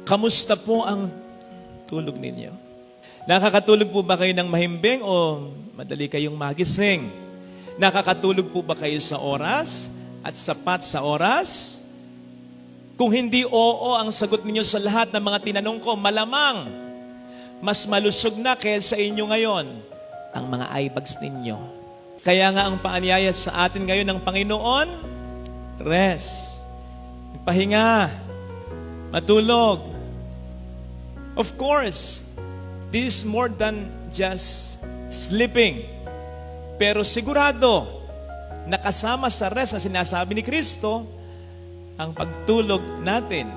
Kamusta po ang tulog ninyo? Nakakatulog po ba kayo ng mahimbing o madali kayong magising? Nakakatulog po ba kayo sa oras at sapat sa oras? Kung hindi oo ang sagot ninyo sa lahat ng mga tinanong ko, malamang mas malusog na kaysa inyo ngayon ang mga eye bags ninyo. Kaya nga ang paanyaya sa atin ngayon ng Panginoon, rest, pahinga, matulog. Of course, this is more than just sleeping. Pero sigurado, nakasama sa rest na sinasabi ni Kristo, ang pagtulog natin.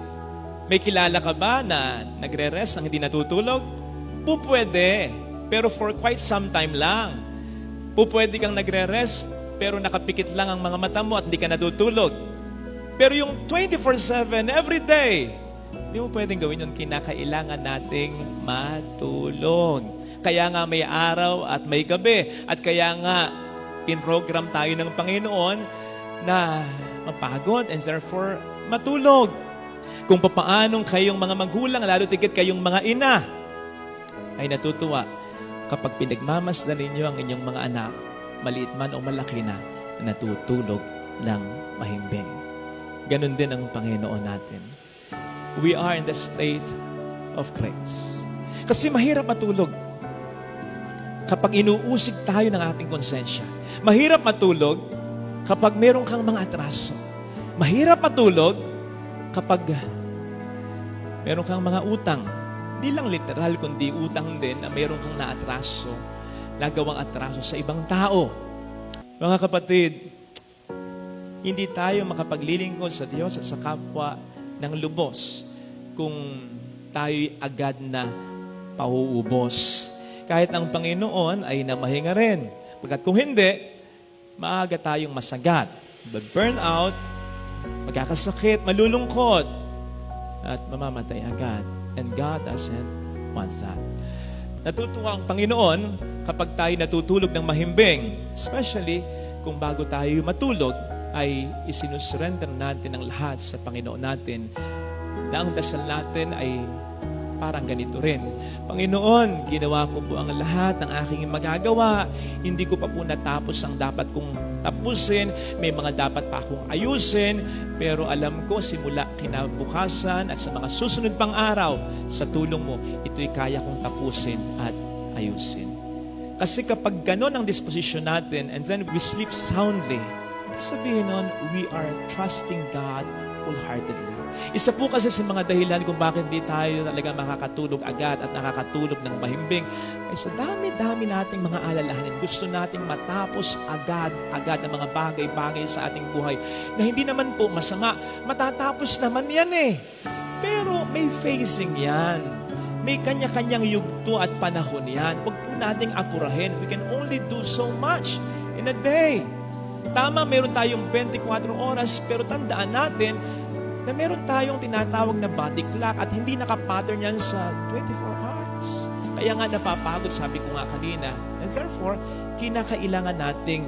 May kilala ka ba na nagre-rest nang hindi natutulog? Pupwede, pero for quite some time lang. Pupwede kang nagre-rest, pero nakapikit lang ang mga mata mo at hindi ka natutulog. Pero yung 24/7, every day, hindi mo pwedeng gawin yun. Kinakailangan nating matulog. Kaya nga may araw at may gabi. At kaya nga, in-program tayo ng Panginoon na mapagod and therefore matulog. Kung papaanong kayong mga magulang, lalo tigit kayong mga ina, ay natutuwa kapag pinagmamasdan ninyo ang inyong mga anak, maliit man o malaki na natutulog ng mahimbing. Ganon din ang Panginoon natin. We are in the state of grace. Kasi mahirap matulog kapag inuusig tayo ng ating konsensya. Mahirap matulog kapag meron kang mga atraso. Mahirap matulog kapag meron kang mga utang. Hindi lang literal, kundi utang din na meron kang naatraso, nagawang atraso sa ibang tao. Mga kapatid, hindi tayo makapaglilingkod sa Diyos at sa kapwa ng lubos kung tayo'y agad na pauubos. Kahit ang Panginoon ay namahinga rin. Pagkat kung hindi, maaga tayong masagat, burn out, magkakasakit, malulungkot, at mamamatay agad. And God doesn't want that. Natutuwa ang Panginoon kapag tayo natutulog ng mahimbing, especially kung bago tayo matulog, ay isinusurrender natin ang lahat sa Panginoon natin na ang dasal natin ay parang ganito rin. Panginoon, ginawa ko po ang lahat ng aking magagawa. Hindi ko pa po natapos ang dapat kong tapusin. May mga dapat pa akong ayusin. Pero alam ko, simula kinabukasan at sa mga susunod pang araw, sa tulong mo, ito'y kaya kong tapusin at ayusin. Kasi kapag ganon ang disposition natin and then we sleep soundly, sabihin nun, we are trusting God wholeheartedly. Isa po kasi sa mga dahilan kung bakit hindi tayo talaga makakatulog agad at nakakatulog ng mahimbing ay sa dami-dami nating mga alalahanin. Gusto nating matapos agad ang mga bagay-bagay sa ating buhay na hindi naman po masama. Matatapos naman yan eh. Pero may phasing yan. May kanya-kanyang yugto at panahon yan. Huwag po nating apurahin. We can only do so much in a day. Tama, meron tayong 24 oras, pero tandaan natin na meron tayong tinatawag na body clock at hindi nakapattern yan sa 24 hours. Kaya nga napapagod, sabi ko nga kanina. And therefore, kinakailangan nating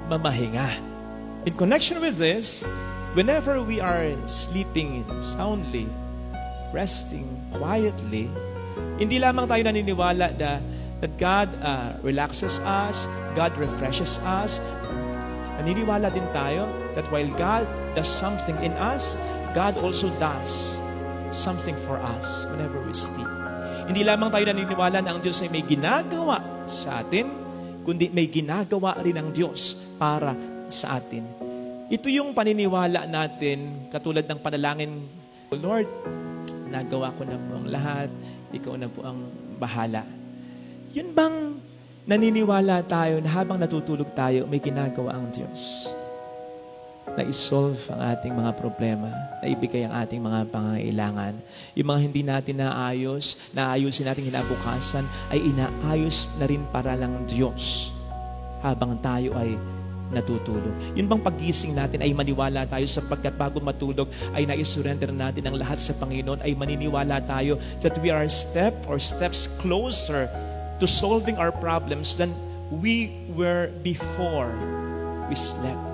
mamahinga. In connection with this, whenever we are sleeping soundly, resting quietly, hindi lamang tayo naniniwala that God relaxes us, God refreshes us. Naniniwala din tayo that while God does something in us, God also does something for us whenever we sleep. Hindi lamang tayo naniniwala na ang Diyos ay may ginagawa sa atin, kundi may ginagawa rin ang Diyos para sa atin. Ito yung paniniwala natin, katulad ng panalangin, Lord, nagawa ko na po ang lahat, ikaw na po ang bahala. Yun bang naniniwala tayo na habang natutulog tayo, may ginagawa ang Diyos na isolve ang ating mga problema, na ibigay ang ating mga pangangailangan. Yung mga hindi natin naayusin natin kinabukasan, ay inaayos na rin para lang Diyos habang tayo ay natutulog. Yun bang paggising natin ay maniwala tayo sapagkat bago matulog ay naisurrender natin ang lahat sa Panginoon, ay maniniwala tayo that we are steps closer to solving our problems than we were before we slept.